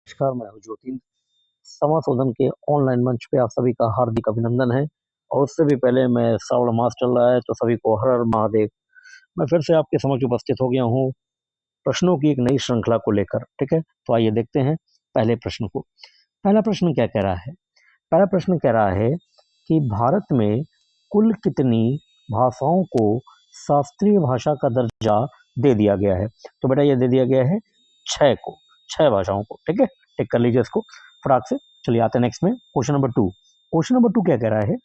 नमस्कार, मैं हूँ ज्योतिन। समाशोधन के ऑनलाइन मंच पे आप सभी का हार्दिक अभिनंदन है। और उससे भी पहले मैं श्रावण मास चल रहा है तो सभी को हर हर महादेव। मैं फिर से आपके समक्ष उपस्थित हो गया हूँ प्रश्नों की एक नई श्रृंखला को लेकर। ठीक है, तो आइए देखते हैं पहले प्रश्न को। पहला प्रश्न क्या कह रहा है? पहला प्रश्न कह रहा है कि भारत में कुल कितनी भाषाओं को शास्त्रीय भाषा का दर्जा दे दिया गया है? तो बेटा ये दे दिया गया है 6 को, 6 भाषाओं को। ठीक है, टिक कर लीजिए इसको फटाक से। चलिए आते हैं नेक्स्ट में, क्वेश्चन नंबर 2। क्वेश्चन नंबर 2 क्या कह रहा है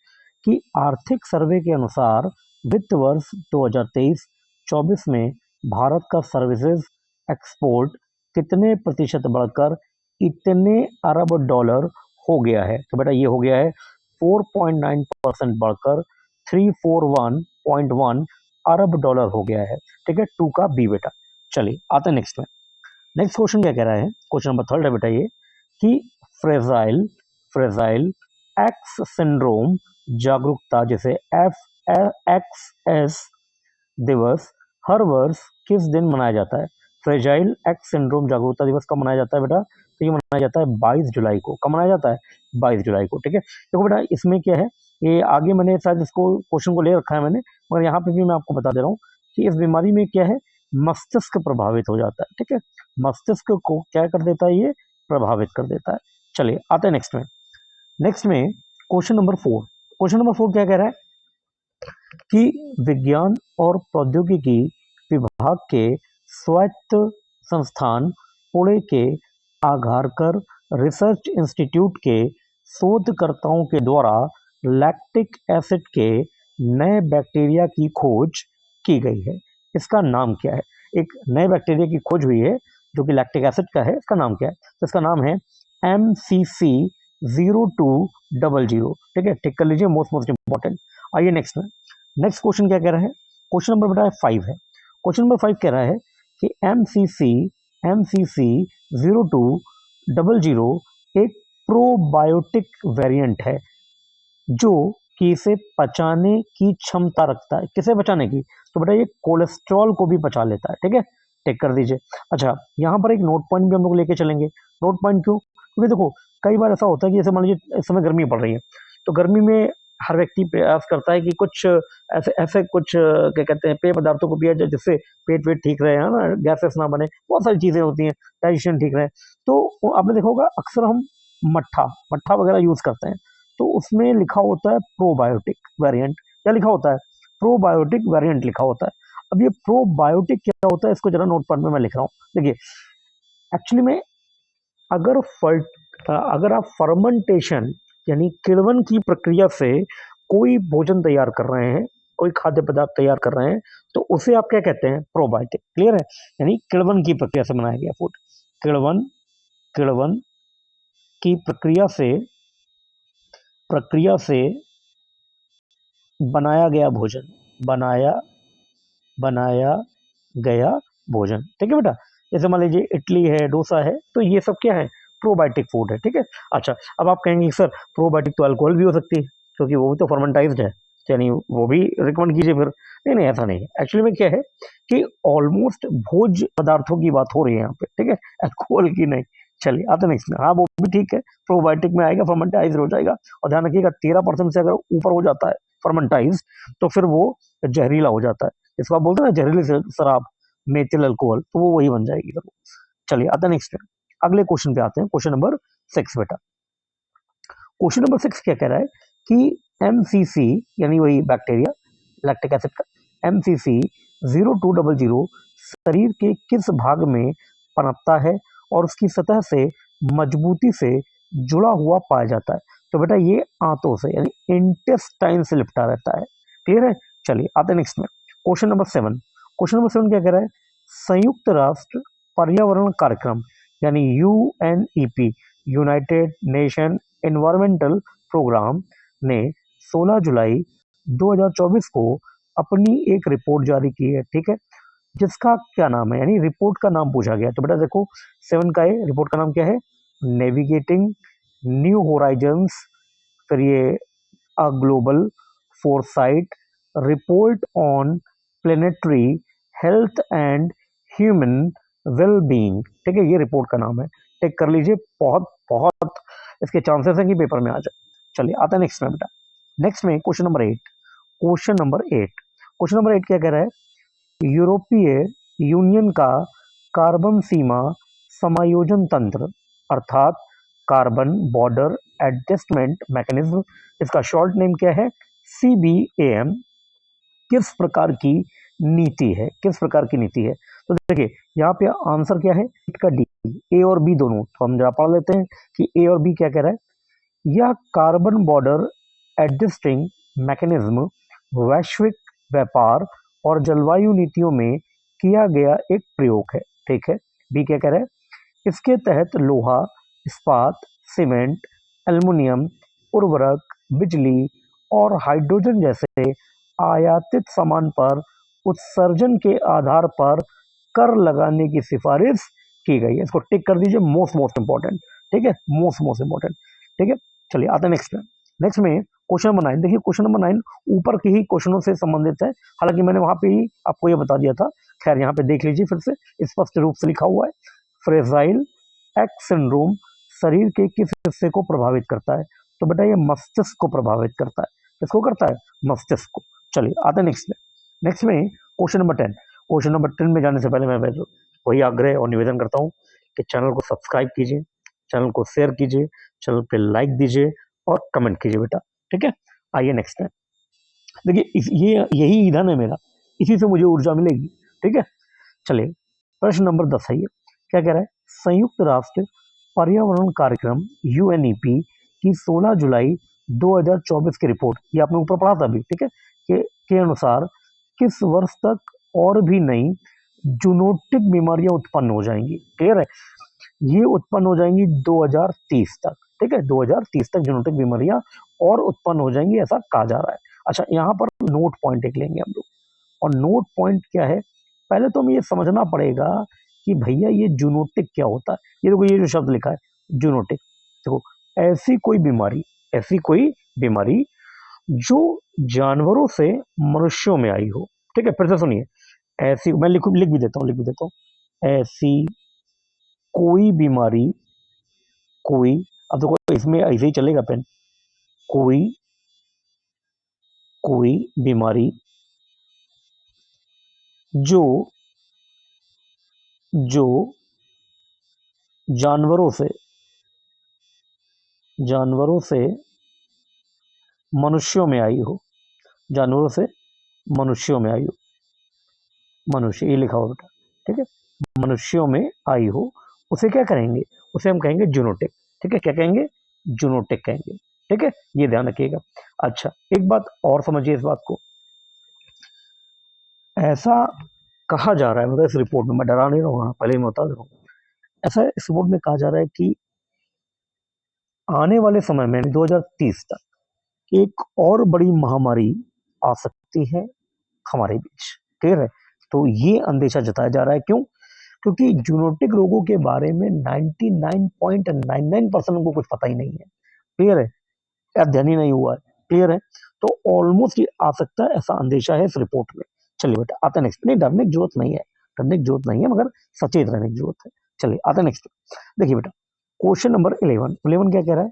कि आर्थिक सर्वे के अनुसार वित्त वर्ष 2023-24 में भारत का सर्विसेज एक्सपोर्ट कितने प्रतिशत बढ़कर इतने अरब डॉलर हो गया है? तो बेटा ये हो गया है 4.9% बढ़कर 341.1 अरब डॉलर हो गया है। ठीक है, 2 का बी बेटा। चलिए आते हैं नेक्स्ट में। नेक्स्ट क्वेश्चन क्या कह रहा है? क्वेश्चन नंबर 3 है बेटा ये कि फ्रेजाइल फ्रेजाइल एक्स सिंड्रोम जागरूकता जैसे FXS दिवस हर वर्ष किस दिन मनाया जाता है? फ्रेजाइल एक्स सिंड्रोम जागरूकता दिवस कब मनाया जाता है बेटा? तो ये मनाया जाता है 22 जुलाई को। कब मनाया जाता है? 22 जुलाई को। ठीक है, देखो बेटा इसमें क्या है, ये आगे मैंने शायद इसको क्वेश्चन को ले रखा है मैंने, मगर यहाँ पे भी मैं आपको बता दे रहा हूँ कि इस बीमारी में क्या है, मस्तिष्क प्रभावित हो जाता है। ठीक है, मस्तिष्क को क्या कर देता है, ये प्रभावित कर देता है। चलिए आते हैं नेक्स्ट में। नेक्स्ट में क्वेश्चन नंबर 4। क्वेश्चन नंबर 4 क्या कह रहा है कि विज्ञान और प्रौद्योगिकी विभाग के स्वायत्त संस्थान पुणे के आघारकर रिसर्च इंस्टीट्यूट के शोधकर्ताओं के द्वारा लैक्टिक एसिड के नए बैक्टीरिया की खोज की गई है। इसका नाम क्या है? एक नए बैक्टीरिया की खोज हुई है जो कि लैक्टिक एसिड का है। इसका नाम क्या है? तो इसका नाम है MCC0200। ठीक है, टिक कर लीजिए, मोस्ट इंपॉर्टेंट। आइए नेक्स्ट में। नेक्स्ट क्वेश्चन क्या कह रहा है? क्वेश्चन नंबर बेटा 5 है। क्वेश्चन नंबर 5 कह रहा है कि MCC0200 एक प्रोबायोटिक वेरिएंट है जो कि इसे पचाने की क्षमता रखता है। किसे पचाने की? तो बेटा ये कोलेस्ट्रॉल को भी पचा लेता है। ठीक है, टिक कर दीजिए। अच्छा, यहाँ पर एक नोट पॉइंट भी हम लोग लेके चलेंगे। नोट पॉइंट क्यों? क्योंकि देखो कई बार ऐसा होता है कि जैसे मान लीजिए इस समय गर्मी पड़ रही है, तो गर्मी में हर व्यक्ति प्रयास करता है कि कुछ ऐसे ऐसे कुछ क्या कहते हैं पेय पदार्थों को पिया जाए जिससे पेट वेट ठीक रहे, है ना, गैसेस ना बने, बहुत सारी चीजें होती हैं, डाइजेशन ठीक रहे। तो आपने देखा होगा अक्सर हम मट्ठा मट्ठा वगैरह यूज करते हैं, तो उसमें लिखा होता है प्रोबायोटिक वेरिएंट। क्या लिखा होता है? प्रोबायोटिक वेरिएंट लिखा होता है। अब ये प्रोबायोटिक क्या होता है, इसको जरा नोट पॉइंट में मैं लिख रहा हूँ। देखिए एक्चुअली में अगर अगर आप फर्मेंटेशन यानी किण्वन की प्रक्रिया से कोई भोजन तैयार कर रहे हैं, कोई खाद्य पदार्थ तैयार कर रहे हैं, तो उसे आप क्या कहते हैं? प्रोबायोटिक। क्लियर है? यानी किण्वन की प्रक्रिया से बनाया गया फूड। किण्वन किण्वन की प्रक्रिया से बनाया गया भोजन, बनाया गया भोजन। ठीक है बेटा, जैसे मान लीजिए इडली है, डोसा है, तो ये सब क्या है? प्रोबायोटिक फूड है। ठीक है। अच्छा, अब आप कहेंगे सर प्रोबायोटिक तो अल्कोहल भी हो सकती है क्योंकि वो भी तो फर्मेंटाइज्ड है, यानी वो भी रिकमेंड कीजिए फिर। नहीं नहीं, ऐसा नहीं है। एक्चुअली में क्या है कि ऑलमोस्ट भोज पदार्थों की बात हो रही है यहाँ पे। ठीक है, अल्कोहल की नहीं। चलिए आते नेक्स्ट में। हाँ वो भी ठीक है, प्रोबायोटिक में आएगा, फर्मेंटाइज हो जाएगा। और ध्यान रखिएगा 13% से अगर ऊपर हो जाता है फर्मेंटाइज, तो फिर वो जहरीला हो जाता है। इसको आप बोलते हैं ना जहरीली शराब, मेथिल अल्कोहल, तो वो वही बन जाएगी फिर। चलिए आते हैं नेक्स्ट में। अगले क्वेश्चन पे आते हैं, क्वेश्चन नंबर 6 बेटा। क्वेश्चन नंबर 6 क्या कह रहा है कि MCC यानी वही बैक्टीरिया लैक्टिक एसिड का, MCC0200 शरीर के किस भाग में पनपता है और उसकी सतह से मजबूती से जुड़ा हुआ पाया जाता है? तो बेटा ये आंतों से यानी इंटेस्टाइन से लिपटा रहता है। क्लियर है? चलिए आते नेक्स्ट में। Question number 7। क्वेश्चन नंबर 7 क्या कह रहा है? संयुक्त राष्ट्र पर्यावरण कार्यक्रम यानी UNEP, united nation environmental programme ने 16 जुलाई 2024 को अपनी एक रिपोर्ट जारी की है। ठीक है, जिसका क्या नाम है, यानी रिपोर्ट का नाम पूछा गया। तो बेटा देखो 7 का है, रिपोर्ट का नाम क्या है? Navigating new Horizons. फिर ये a global foresight report on planetary health and human wellbeing. ठीक है, ये रिपोर्ट का नाम है। टिक कर लीजिए, बहुत बहुत इसके चांसेस हैं कि पेपर में आ जाए। चलिए आता है नेक्स्ट में बेटा। नेक्स्ट में क्वेश्चन नंबर 8। क्वेश्चन नंबर 8 क्या कह रहा है? यूरोपीय यूनियन का कार्बन सीमा समायोजन तंत्र अर्थात कार्बन बॉर्डर एडजस्टमेंट मैकेनिज्म, इसका शॉर्ट नेम क्या है? CBAM, किस प्रकार की नीति है? किस प्रकार की नीति है? तो देखिए यहाँ पे आंसर क्या है इसका? डी। ए और बी दोनों, तो हम जरा पढ़ लेते हैं कि ए और बी क्या कह रहा है। यह कार्बन बॉर्डर एडजस्टिंग मैकेनिज्म वैश्विक व्यापार और जलवायु नीतियों में किया गया एक प्रयोग है। ठीक है। बी क्या कह रहा है? इसके तहत लोहा, इस्पात, सीमेंट, एल्युमिनियम, उर्वरक, बिजली और हाइड्रोजन जैसे आयातित सामान पर उत्सर्जन के आधार पर कर लगाने की सिफारिश की गई है। इसको टिक कर दीजिए, मोस्ट इंपॉर्टेंट। ठीक है, मोस्ट इंपॉर्टेंट। ठीक है, चलिए आते हैं नेक्स्ट में। नेक्स्ट में क्वेश्चन नंबर 9। देखिए क्वेश्चन नंबर 9 ऊपर के ही क्वेश्चनों से संबंधित है, हालांकि मैंने वहां पे ही आपको ये बता दिया था। खैर यहाँ पे देख लीजिए फिर से, स्पष्ट रूप से लिखा हुआ है, फ्रेजाइल एक्स सिंड्रोम शरीर के किस हिस्से को प्रभावित करता है? तो बेटा ये मस्तिष्क को प्रभावित करता है। किसको करता है? मस्तिष्क को। चलिए आते हैं नेक्स्ट में। नेक्स्ट में क्वेश्चन नंबर 10। क्वेश्चन नंबर 10 में जाने से पहले मैं वही आग्रह और निवेदन करता हूँ कि चैनल को सब्सक्राइब कीजिए, चैनल को शेयर कीजिए, चैनल पे लाइक दीजिए और कमेंट कीजिए बेटा। ठीक है, आइए नेक्स्ट में। देखिए ये यही ईंधन है मेरा, इसी से मुझे ऊर्जा मिलेगी। ठीक है, चलिए प्रश्न नंबर 10 है ये। क्या कह रहा है? संयुक्त राष्ट्र पर्यावरण कार्यक्रम UNEP की 16 जुलाई 2024 की रिपोर्ट, ये आपने ऊपर पढ़ा था अभी, ठीक है, के अनुसार किस वर्ष तक और भी नई जूनोटिक बीमारियां उत्पन्न हो जाएंगी? क्लियर है? ये उत्पन्न हो जाएंगी 2030 तक। ठीक है, 2030 तक जूनोटिक बीमारियां और उत्पन्न हो जाएंगी, ऐसा कहा जा रहा है। अच्छा, यहाँ पर नोट पॉइंट एक लेंगे हम लोग, और नोट पॉइंट क्या है? पहले तो हमें ये समझना पड़ेगा कि भैया ये जूनोटिक क्या होता है। ये देखो, ये जो शब्द लिखा है जूनोटिक, देखो ऐसी कोई बीमारी जो जानवरों से मनुष्यों में आई हो। ठीक है, फिर से सुनिए, ऐसी, मैं लिख भी देता हूँ, ऐसी कोई बीमारी, कोई, अब देखो इसमें ऐसे ही चलेगा पेन, कोई कोई बीमारी जो जो जानवरों से मनुष्यों में आई हो, जानवरों से मनुष्यों में आई हो, मनुष्य, ये लिखा हो बेटा। ठीक है, मनुष्यों में आई हो, उसे क्या करेंगे? उसे हम कहेंगे जूनोटिक। ठीक है, क्या कहेंगे? जूनोटिक कहेंगे। ठीक है, ये ध्यान रखिएगा। अच्छा, एक बात और समझिए इस बात को, ऐसा कहा जा रहा है, मतलब इस रिपोर्ट में, मैं डरा नहीं रहा हूँ, पहले ही मैं बता दे रहा हूँ, ऐसा इस रिपोर्ट में कहा जा रहा है कि आने वाले समय में 2030 तक एक और बड़ी महामारी आ सकती है हमारे बीच। क्लियर है? तो ये अंदेशा जताया जा रहा है। क्यों? क्योंकि जूनोटिक रोगों के बारे में 99.99% को कुछ पता ही नहीं है। क्लियर है? अध्ययन ही नहीं हुआ है। क्लियर है? तो ऑलमोस्ट ये आ सकता है, ऐसा अंदेशा है इस रिपोर्ट में। चलिए बेटा आते हैं नेक्स्ट। नहीं, डरने की जरूरत नहीं है, मगर सचेत रहने की जरूरत है। चलिए आते हैं नेक्स्ट। देखिए बेटा क्वेश्चन नंबर 11 क्या कह रहा है?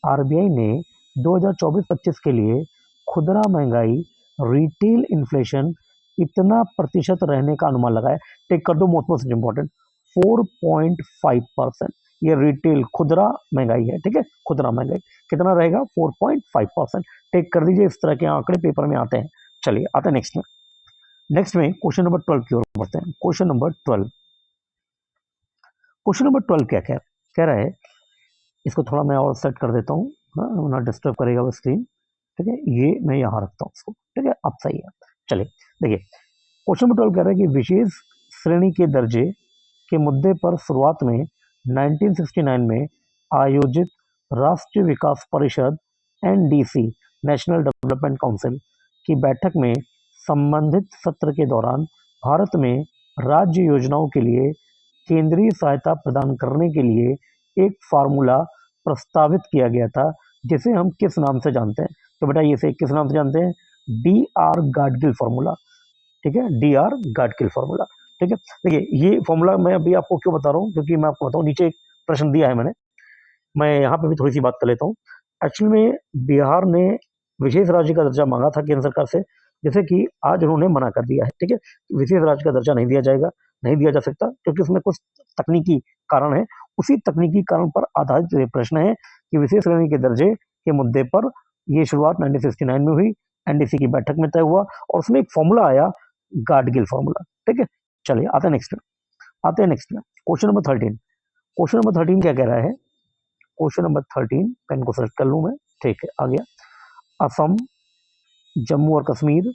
आरबीआई ने 2024-25 के लिए खुदरा महंगाई, रिटेल इन्फ्लेशन इतना प्रतिशत रहने का अनुमान लगाया। टेक कर दो, मोस्ट इंपॉर्टेंट, 4.5%। ये रिटेल खुदरा महंगाई है। ठीक है, खुदरा महंगाई कितना रहेगा? 4.5%। टेक कर दीजिए, इस तरह के आंकड़े पेपर में आते हैं। चलिए आते हैं नेक्स्ट में। क्वेश्चन नंबर 12 की ओर बढ़ते हैं। क्वेश्चन नंबर 12 क्या कह रहा है? इसको थोड़ा मैं और सेट कर देता हूँ, ना डिस्टर्ब करेगा वो स्क्रीन। ठीक है, ये मैं यहाँ रखता हूँ इसको। ठीक है, अब सही है। चलिए देखिए क्वेश्चन नंबर 12 कह रहा है कि विशेष श्रेणी के दर्जे के मुद्दे पर शुरुआत में 1969 में आयोजित राष्ट्रीय विकास परिषद NDC, नेशनल डेवलपमेंट काउंसिल की बैठक में संबंधित सत्र के दौरान भारत में राज्य योजनाओं के लिए केंद्रीय सहायता प्रदान करने के लिए एक फार्मूला प्रस्तावित किया गया था, जिसे हम किस नाम से जानते हैं? तो बेटा ये से किस नाम से जानते हैं? DR Gadgil formula. ठीक है, DR गाडगिल फार्मूला। ठीक है। देखिए ये फॉर्मूला मैं अभी आपको क्यों बता रहा हूँ, क्योंकि मैं आपको बताऊँ, नीचे एक प्रश्न दिया है मैंने, मैं यहाँ पे भी थोड़ी सी बात कर लेता हूँ। एक्चुअल में बिहार ने विशेष राज्य का दर्जा मांगा था केंद्र सरकार से, जैसे कि आज उन्होंने मना कर दिया है। ठीक है, विशेष राज्य का दर्जा नहीं दिया जाएगा, नहीं दिया जा सकता, क्योंकि उसमें कुछ तकनीकी कारण है। उसी तकनीकी कारण पर आधारित ये प्रश्न है कि विशेष श्रेणी के दर्जे के मुद्दे पर ये शुरुआत 1969 में हुई, एनडीसी की बैठक में तय हुआ, और उसमें एक फॉर्मूला आया, गाडगिल फॉर्मूला। ठीक है, चलिए आते हैं नेक्स्ट में, आते हैं नेक्स्ट में। Question number 13। क्वेश्चन नंबर 13 क्या कह रहा है? क्वेश्चन नंबर 13, पेन को सेलेक्ट कर लूं मैं। ठीक है, आ गया। असम, जम्मू और कश्मीर,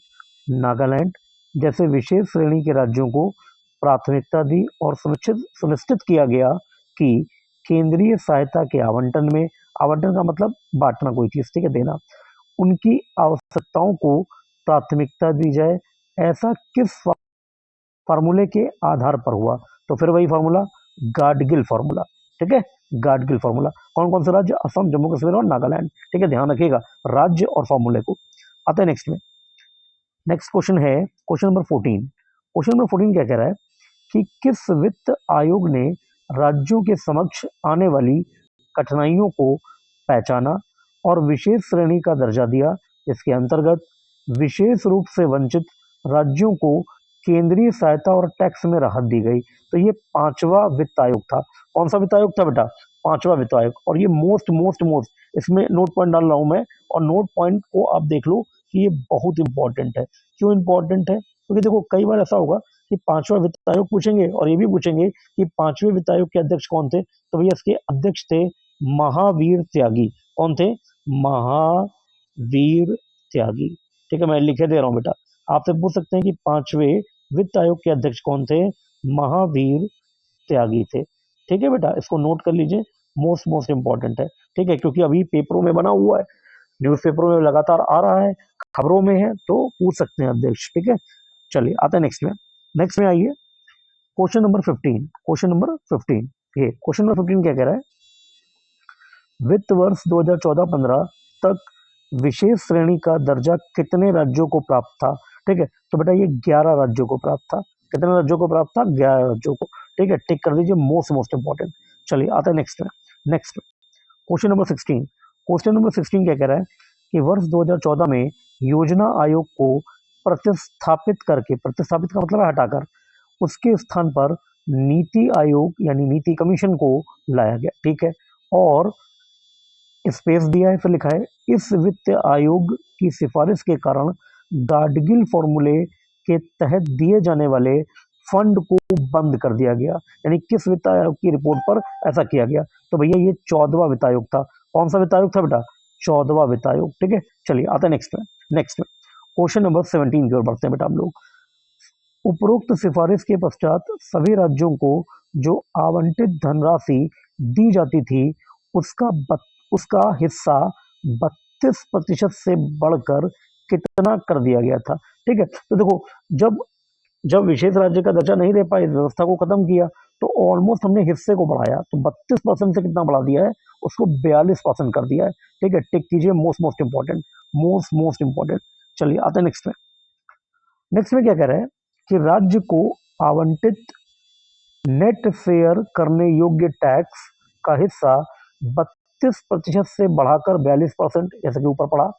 नागालैंड जैसे विशेष श्रेणी के राज्यों को प्राथमिकता दी और सुनिश्चित किया गया कि केंद्रीय सहायता के आवंटन में, आवंटन का मतलब बांटना कोई चीज, ठीक है, देना, उनकी आवश्यकताओं को प्राथमिकता दी जाए। ऐसा किस फार्मूले के आधार पर हुआ? तो फिर वही फार्मूला, गाडगिल फार्मूला। ठीक है, गाडगिल फार्मूला। कौन कौन से राज्य? असम, जम्मू कश्मीर और नागालैंड। ठीक है, ध्यान रखिएगा राज्य और फार्मूले को। आते हैं नेक्स्ट में। नेक्स्ट क्वेश्चन है क्वेश्चन नंबर 14। क्वेश्चन नंबर 14 क्या कह रहा है कि किस वित्त आयोग ने राज्यों के समक्ष आने वाली कठिनाइयों को पहचाना और विशेष श्रेणी का दर्जा दिया, जिसके अंतर्गत विशेष रूप से वंचित राज्यों को केंद्रीय सहायता और टैक्स में राहत दी गई? तो ये पांचवा वित्त आयोग था। कौन सा वित्त आयोग था बेटा? पांचवा वित्त आयोग। और ये मोस्ट मोस्ट मोस्ट, इसमें नोट पॉइंट डाल रहा हूं मैं, और नोट पॉइंट को आप देख लो कि ये बहुत इंपॉर्टेंट है। क्यों इंपॉर्टेंट है? क्योंकि देखो कई बार ऐसा होगा कि पांचवा वित्त आयोग पूछेंगे, और ये भी पूछेंगे कि पांचवें वित्त आयोग के अध्यक्ष कौन थे। तो भैया इसके अध्यक्ष थे महावीर त्यागी। कौन थे? महावीर त्यागी। ठीक है, मैं लिखे दे रहा हूं बेटा। आपसे पूछ सकते हैं कि पांचवें वित्त आयोग के अध्यक्ष कौन थे? महावीर त्यागी थे। ठीक है बेटा, इसको नोट कर लीजिए, मोस्ट मोस्ट इंपॉर्टेंट है। ठीक है, क्योंकि अभी पेपरों में बना हुआ है, न्यूज़पेपरों में लगातार आ रहा है, खबरों में है, तो पूछ सकते हैं अध्यक्ष। ठीक है, चलिए आते हैं नेक्स्ट में। नेक्स्ट में आइए, क्वेश्चन नंबर 15। क्वेश्चन नंबर 15, ये क्वेश्चन नंबर 15 क्या कह रहा है? वित्त वर्ष 2014-15 तक विशेष श्रेणी का दर्जा कितने राज्यों को प्राप्त था? ठीक है, तो बेटा ये 11 राज्यों को प्राप्त था। कितने राज्यों को प्राप्त था? 11 राज्यों को। ठीक है, टिक कर दीजिए, मोस्ट मोस्ट इंपॉर्टेंट। चलिए आते हैं नेक्स्ट में। Next question number 16। Question number 16 क्या कह रहा है कि वर्ष 2014 में योजना आयोग को प्रतिस्थापित करके, प्रतिस्थापित का मतलब है हटाकर, उसके स्थान पर नीति आयोग यानी नीति कमीशन को लाया गया। ठीक है, और स्पेस दिया है, फिर लिखा है इस वित्त आयोग की सिफारिश के कारण गाडगिल फॉर्मूले के तहत दिए जाने वाले फंड को बंद कर दिया गया। यानी किस वित्त आयोग की रिपोर्ट पर ऐसा किया गया? तो भैया ये 14वां वित्त आयोग था। कौन सा वित्त आयोग था बेटा? 14वां वित्त आयोग। ठीक है, चलिए आते हैं नेक्स्ट में। नेक्स्ट में क्वेश्चन नंबर 17 की ओर बढ़ते हैं बेटा हम लोग। उपरोक्त सिफारिश के पश्चात सभी राज्यों को जो आवंटित धनराशि दी जाती थी उसका हिस्सा 32% से बढ़कर कितना कर दिया गया था? ठीक है, तो देखो जब जब विशेष राज्य का दर्जा नहीं दे पाए, इस व्यवस्था को खत्म किया, तो ऑलमोस्ट हमने हिस्से को बढ़ाया, तो 32% से कितना बढ़ा दिया है? उसको 42% कर दिया है। ठीक है, टिक कीजिए, most most important, most most important. चलिए आते हैं नेक्स्ट में। नेक्स्ट में क्या कह रहे हैं कि राज्य को आवंटित नेट फेयर करने योग्य टैक्स का हिस्सा 32% से बढ़ाकर 42%, जैसे कि ऊपर पढ़ा,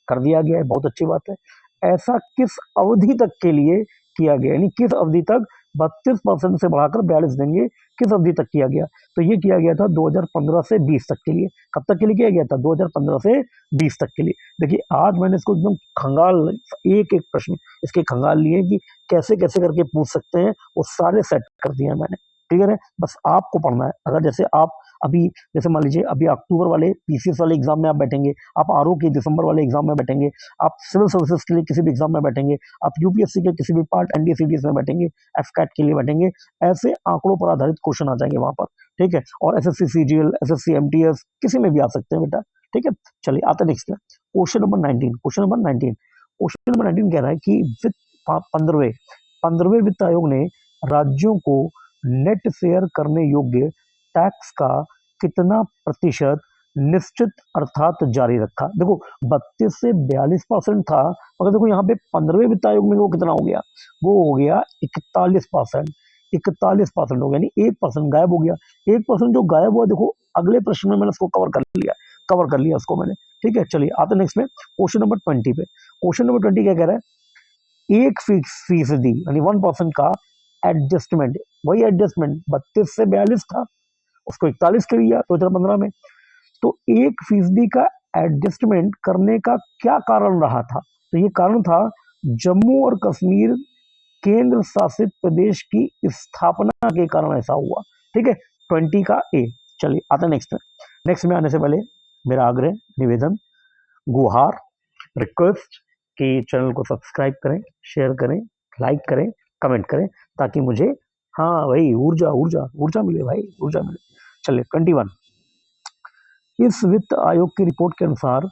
कर दिया गया है। बहुत अच्छी बात है। ऐसा किस अवधि तक के लिए किया गया? यानी किस अवधि तक 32% से बढ़ाकर 42 देंगे, किस अवधि तक किया गया? तो ये किया गया था 2015 से 20 तक के लिए। कब तक के लिए किया गया था? 2015 से 20 तक के लिए। देखिए आज मैंने इसको एकदम खंगाल, एक एक प्रश्न इसके खंगाल लिए कि कैसे कैसे करके पूछ सकते हैं, वो सारे सेट कर दिए हैं मैंने। क्लियर है? बस आपको पढ़ना है। अगर जैसे आप अभी, जैसे मान लीजिए अभी अक्टूबर वाले पीसीएस वाले एग्जाम में आप बैठेंगे, आप आरओ के दिसंबर वाले एग्जाम में बैठेंगे, आप सिविल सर्विसेज के लिए किसी भी एग्जाम में बैठेंगे, आप यूपीएससी के किसी भी पार्ट एनडीए सीडीएस में बैठेंगे, एफकैट के लिए बैठेंगे, ऐसे आंकड़ों पर आधारित क्वेश्चन आ जाएंगे वहां पर। ठीक है, और एसएससी सीजीएल, एसएससी एमटीएस, किसी में भी आ सकते हैं बेटा। ठीक है, चलिए आते नेक्स्ट में। Question number 19। Question number 19, question number 19 कह रहा है कि वित्त 15वें वित्त आयोग ने राज्यों को नेट फेयर करने योग्य टैक्स का कितना प्रतिशत निश्चित अर्थात जारी रखा। देखो 32 से 42% था, मगर देखो यहाँ पे 15वें वित्त आयोग में वो कितना हो गया, वो हो गया 41%। 41% हो गया, यानी 1% गायब हो गया। 1% जो गायब हुआ, देखो अगले प्रश्न में मैंने उसको कवर कर लिया उसको मैंने। ठीक है, चलिए आते नेक्स्ट में क्वेश्चन नंबर 20 पे। क्वेश्चन नंबर 20 क्या कह रहा है, 1% यानी 1% का एडजस्टमेंट, वही एडजस्टमेंट 32 से 42 था, उसको 41 कर दिया 2015 में। तो 1% का एडजस्टमेंट करने का क्या कारण रहा था, तो ये कारण था जम्मू और कश्मीर केंद्र शासित प्रदेश की स्थापना के कारण ऐसा हुआ। ठीक है, 20 का ए। चलिए आता नेक्स्ट में। नेक्स्ट में आने से पहले मेरा आग्रह, निवेदन, गुहार, रिक्वेस्ट कि चैनल को सब्सक्राइब करें, शेयर करें, लाइक करें, कमेंट करें, ताकि मुझे हाँ भाई ऊर्जा ऊर्जा ऊर्जा मिले भाई, ऊर्जा मिले। चलिए 21, इस वित्त आयोग की रिपोर्ट के अनुसार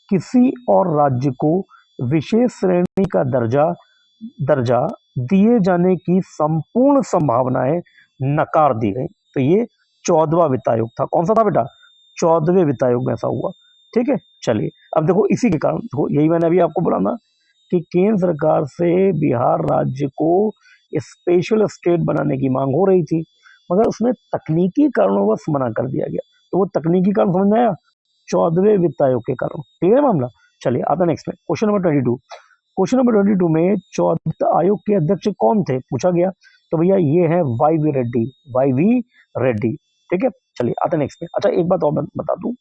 किसी और राज्य को विशेष श्रेणी का दर्जा दिए जाने की संपूर्ण संभावनाएं नकार दी गई। तो ये 14वां वित्त आयोग था। कौन सा था बेटा, 14वें वित्त आयोग में ऐसा हुआ। ठीक है, चलिए अब देखो इसी के कारण, देखो यही मैंने अभी आपको बोला ना कि केंद्र सरकार से बिहार राज्य को स्पेशल स्टेट बनाने की मांग हो रही थी, मगर उसमें तकनीकी कारणों मना कर दिया गया। तो वो तकनीकी कारण समझ में आया, 14वें वित्त आयोग के कारण। क्लियर है मामला। चलिए आता नेक्स्ट में क्वेश्चन नंबर 22। क्वेश्चन नंबर 22 में 14वें वित्त आयोग के अध्यक्ष कौन थे पूछा गया, तो भैया ये है वाई वी रेड्डी। ठीक है, चलिए आता नेक्स्ट में। अच्छा एक बात और बता दूं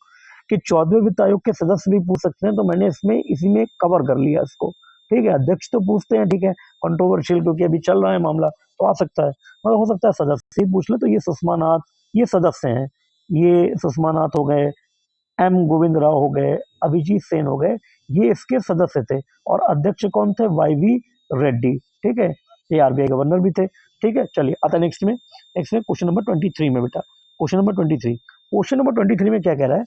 कि 14वें वित्त आयोग के सदस्य भी पूछ सकते हैं, तो मैंने इसमें इसी में कवर कर लिया इसको। ठीक है, अध्यक्ष तो पूछते हैं, ठीक है, कंट्रोवर्शियल क्योंकि अभी चल रहा है मामला, तो आ सकता है, मगर हो सकता है सदस्य ही पूछ ले। तो ये सुषमा नाथ, ये सदस्य हैं, ये सुषमा नाथ हो गए, एम गोविंद राव हो गए, अभिजीत सेन हो गए, ये इसके सदस्य थे। और अध्यक्ष कौन थे, वाई वी रेड्डी। ठीक है, ये आरबीआई गवर्नर भी थे। ठीक है, चलिए आता नेक्स्ट में क्वेश्चन नंबर 23 में बेटा। क्वेश्चन नंबर 23 में क्या कह रहा है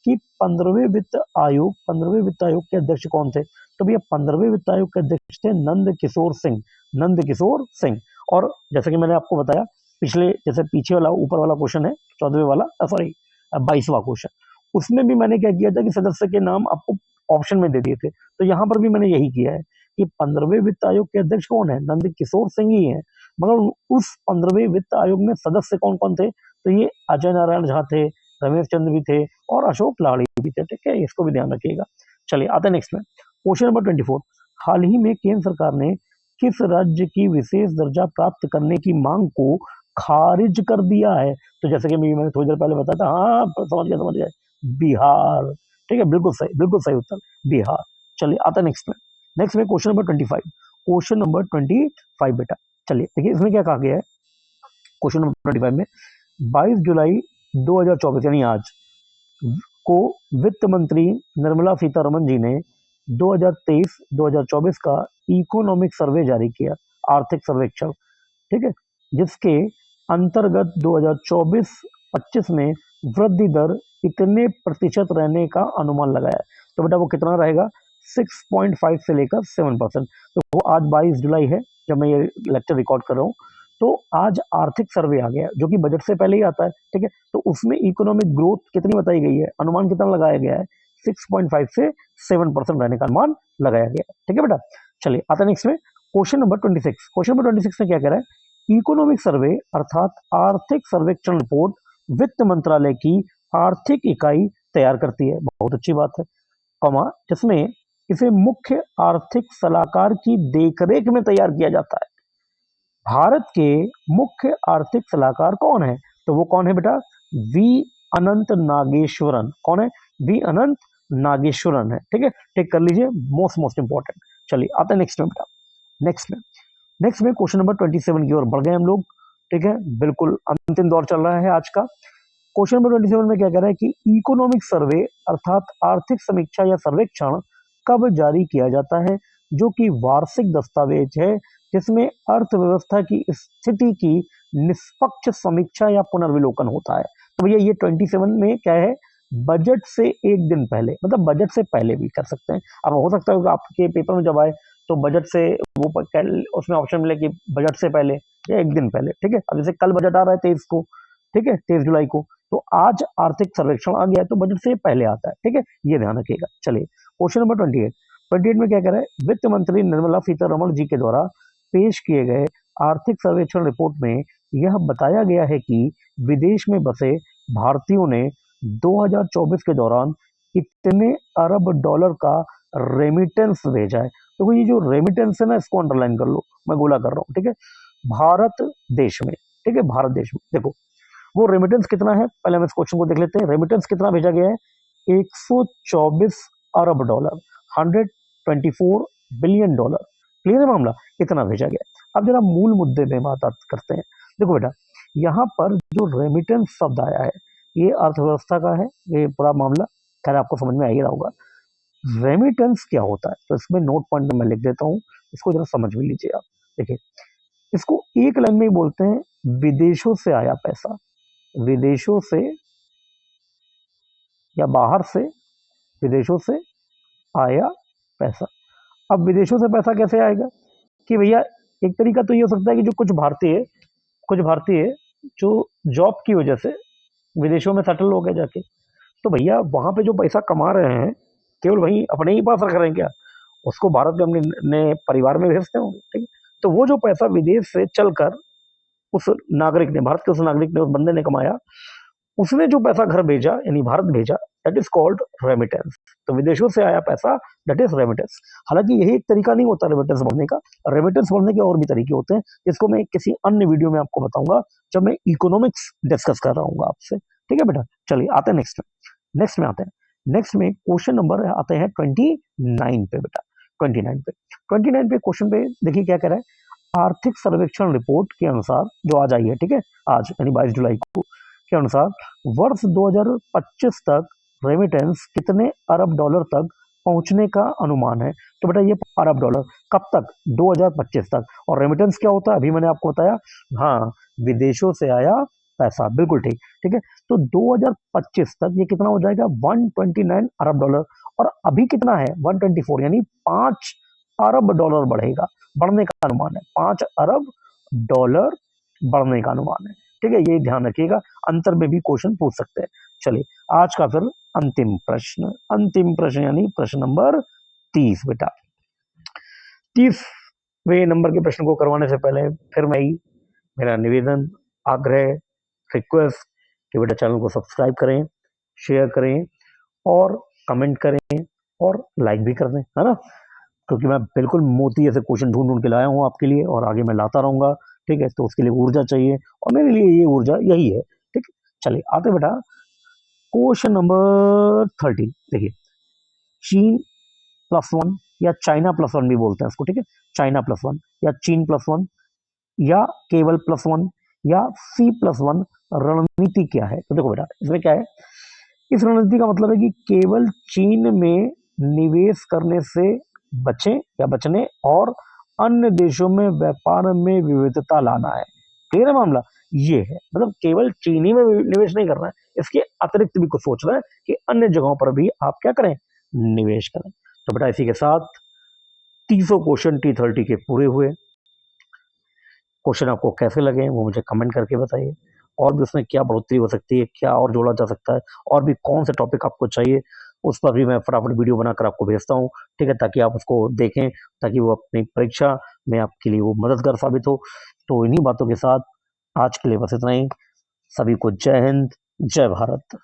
कि 15वें वित्त आयोग के अध्यक्ष कौन थे, तो भैया 15वें वित्त आयोग के अध्यक्ष थे नंद किशोर सिंह। और जैसा कि मैंने आपको बताया पिछले, जैसे पीछे वाला ऊपर वाला क्वेश्चन है 14वें वाला, सॉरी 22वां क्वेश्चन, उसमें भी मैंने क्या किया था कि सदस्य के नाम आपको ऑप्शन में दे दिए थे। तो यहाँ पर भी मैंने यही किया है कि 15वें वित्त आयोग के अध्यक्ष कौन है, नंद किशोर सिंह ही है, मगर उस 15वें वित्त आयोग में सदस्य कौन कौन थे, तो ये अजय नारायण झा थे, रमेश चंद्र भी थे, और अशोक लाड़ी भी थे। ठीक है, इसको भी ध्यान रखिएगा। चलिए आते नेक्स्ट में क्वेश्चन नंबर 24। हाल ही में केंद्र सरकार ने किस राज्य की विशेष दर्जा प्राप्त करने की मांग को खारिज कर दिया है, तो जैसे कि मैंने थोड़ी देर पहले बताया था, हाँ समझ गए, बिहार। ठीक है, बिल्कुल सही उत्तर, बिहार। चलिए आता नेक्स्ट में क्वेश्चन नंबर 25 बेटा। चलिए देखिए इसमें क्या कहा गया है, क्वेश्चन नंबर 25 में 22 जुलाई 2024 यानी आज को वित्त मंत्री निर्मला सीतारमन जी ने 2023-2024 का इकोनॉमिक सर्वे जारी किया, आर्थिक सर्वेक्षण। ठीक है, जिसके अंतर्गत 2024-25 में वृद्धि दर इतने प्रतिशत रहने का अनुमान लगाया। तो बेटा वो कितना रहेगा, 6.5 से लेकर 7%। तो वो आज 22 जुलाई है जब मैं ये लेक्चर रिकॉर्ड कर रहा हूँ, तो आज आर्थिक सर्वे आ गया जो कि बजट से पहले ही आता है। ठीक है, तो उसमें इकोनॉमिक ग्रोथ कितनी बताई गई है, अनुमान कितना लगाया गया है, 6.5 से 7% रहने का अनुमान लगाया गया है। ठीक है बेटा, चलिए आता नेक्स्ट में क्वेश्चन नंबर 26। क्वेश्चन नंबर 26 में क्या कह रहा है, इकोनॉमिक सर्वे अर्थात आर्थिक सर्वेक्षण रिपोर्ट वित्त मंत्रालय की आर्थिक इकाई तैयार करती है। बहुत अच्छी बात है, कॉमा जिसमें इसे मुख्य आर्थिक सलाहकार की देखरेख में तैयार किया जाता है। भारत के मुख्य आर्थिक सलाहकार कौन है, तो वो कौन है बेटा, वी अनंत नागेश्वरन। कौन है, वी अनंत नागेश्वरन है। ठीक है, टेक कर लीजिए, मोस्ट इंपॉर्टेंट। चलिए आते हैं नेक्स्ट में बेटा। नेक्स्ट में क्वेश्चन नंबर 27 की ओर बढ़ गए हम लोग। ठीक है, बिल्कुल अंतिम दौर चल रहा है आज का। क्वेश्चन नंबर 27 में क्या कह रहा है कि इकोनॉमिक सर्वे अर्थात आर्थिक समीक्षा या सर्वेक्षण कब जारी किया जाता है, जो कि वार्षिक दस्तावेज है जिसमें अर्थव्यवस्था की स्थिति की निष्पक्ष समीक्षा या पुनर्विलोकन होता है। तो भैया ये 27 में क्या है, बजट से एक दिन पहले, मतलब बजट से पहले भी कर सकते हैं। अब हो सकता है कि आपके पेपर में जब आए तो बजट से वो उसमें ऑप्शन मिले कि बजट से पहले या एक दिन पहले। ठीक है, अब जैसे कल बजट आ रहा है 23 को, ठीक है 23 जुलाई को, तो आज आर्थिक सर्वेक्षण आ गया है तो बजट से पहले आता है, ठीक है, ये ध्यान रखिएगा। चलिए क्वेश्चन नंबर 28 में क्या कह रहा है, वित्त मंत्री निर्मला सीतारमण जी के द्वारा पेश किए गए आर्थिक सर्वेक्षण रिपोर्ट में यह बताया गया है कि विदेश में बसे भारतीयों ने 2024 के दौरान इतने अरब डॉलर का रेमिटेंस भेजा है। तो ये जो रेमिटेंस है ना, इसको अंडरलाइन कर लो, मैं गोला कर रहा हूँ, ठीक है, भारत देश में, ठीक है, भारत देश में देखो वो रेमिटेंस कितना है, पहले हम इस क्वेश्चन को देख लेते हैं। रेमिटेंस कितना भेजा गया है, 124 अरब डॉलर, 124 बिलियन डॉलर। क्लियर है मामला, इतना भेजा गया। अब जरा मूल मुद्दे में बात करते हैं। देखो बेटा, यहाँ पर जो रेमिटेंस शब्द आया है ये अर्थव्यवस्था का है, ये पूरा मामला खैर आपको समझ में आ ही रहा होगा। रेमिटेंस क्या होता है, तो इसमें नोट पॉइंट में मैं लिख देता हूँ, इसको जरा समझ में लीजिए आप। देखिए, इसको एक लाइन में ही बोलते हैं विदेशों से आया पैसा, विदेशों से या बाहर से, विदेशों से आया पैसा। अब विदेशों से पैसा कैसे आएगा कि भैया, एक तरीका तो ये हो सकता है कि जो कुछ भारतीय जो जॉब की वजह से विदेशों में सेटल हो गए जाके, तो भैया वहां पे जो पैसा कमा रहे हैं केवल वही अपने ही पास रख रहे हैं क्या, उसको भारत में अपने परिवार में भेजते होंगे, ठीक है। तो वो जो पैसा विदेश से चलकर उस नागरिक ने, भारत के उस नागरिक ने, उस बंदे ने कमाया, उसने जो पैसा घर भेजा यानी भारत भेजा, दैट इज कॉल्ड रेमिटेंस। तो विदेशों से आया पैसा, दैट इज रेमिटेंस। हालांकि यही एक तरीका नहीं होता रेमिटेंस भरने का, रेमिटेंस भरने के और भी तरीके होते हैं, जिसको मैं किसी अन्य वीडियो में आपको बताऊंगा जब मैं इकोनॉमिक्स डिस्कस कर रहा हूँ आपसे, ठीक है बेटा। चलिए आते हैं नेक्स्ट में आते हैं। नेक्स्ट में क्वेश्चन नंबर आते हैं 29 पे बेटा, 29 पे क्वेश्चन पे देखिए क्या कह रहा है। आर्थिक सर्वेक्षण रिपोर्ट के अनुसार, जो आज आई है, ठीक है, आज यानी 22 जुलाई को, के अनुसार वर्ष 2025 तक रेमिटेंस कितने अरब डॉलर तक पहुंचने का अनुमान है। तो बेटा ये अरब डॉलर कब तक, 2025 तक। और रेमिटेंस क्या होता है, अभी मैंने आपको बताया, हाँ, विदेशों से आया पैसा, बिल्कुल ठीक, ठीक है। तो 2025 तक ये कितना हो जाएगा, 129 अरब डॉलर। और अभी कितना है, 124, यानी 5 अरब डॉलर बढ़ेगा, बढ़ने का अनुमान है, 5 अरब डॉलर बढ़ने का अनुमान है, ठीक है, ये ध्यान रखिएगा, अंतर में भी क्वेश्चन पूछ सकते हैं। चलिए आज का फिर अंतिम प्रश्न यानी प्रश्न नंबर 30 बेटा। 30वें नंबर के प्रश्न को करवाने से पहले फिर मैं मेरा निवेदन, आग्रह, रिक्वेस्ट कि बेटा चैनल को सब्सक्राइब करें, शेयर करें और कमेंट करें और लाइक भी कर दें, है ना, क्योंकि मैं बिल्कुल मोती ऐसे क्वेश्चन ढूंढ के लाया हूँ आपके लिए और आगे मैं लाता रहूंगा, ठीक है। तो उसके लिए ऊर्जा चाहिए और मेरे लिए ये ऊर्जा यही है, ठीक है। चलिए आते बेटा क्वेश्चन नंबर 30। देखिए, चीन +1 या चाइना +1 भी बोलते हैं इसको, ठीक है, चाइना +1 या चीन +1 या केवल +1 या C+1 रणनीति क्या है। तो देखो बेटा इसमें क्या है, इस रणनीति का मतलब है कि केवल चीन में निवेश करने से बचें या बचने और अन्य देशों में व्यापार में विविधता लाना है। क्लियर है मामला, ये है, मतलब केवल चीन ही में निवेश नहीं करना है, इसके अतिरिक्त भी कुछ सोचना है कि अन्य जगहों पर भी आप क्या करें, निवेश करें। तो बेटा इसी के साथ 300 क्वेश्चन T30 के पूरे हुए। क्वेश्चन आपको कैसे लगे वो मुझे कमेंट करके बताइए, और भी उसमें क्या बढ़ोतरी हो सकती है, क्या और जोड़ा जा सकता है, और भी कौन से टॉपिक आपको चाहिए, उस पर भी मैं फटाफट वीडियो बनाकर आपको भेजता हूँ, ठीक है, ताकि आप उसको देखें, ताकि वो अपनी परीक्षा में आपके लिए वो मददगार साबित हो। तो इन्हीं बातों के साथ आज के लिए बस इतना ही। सभी को जय हिंद, जय भारत।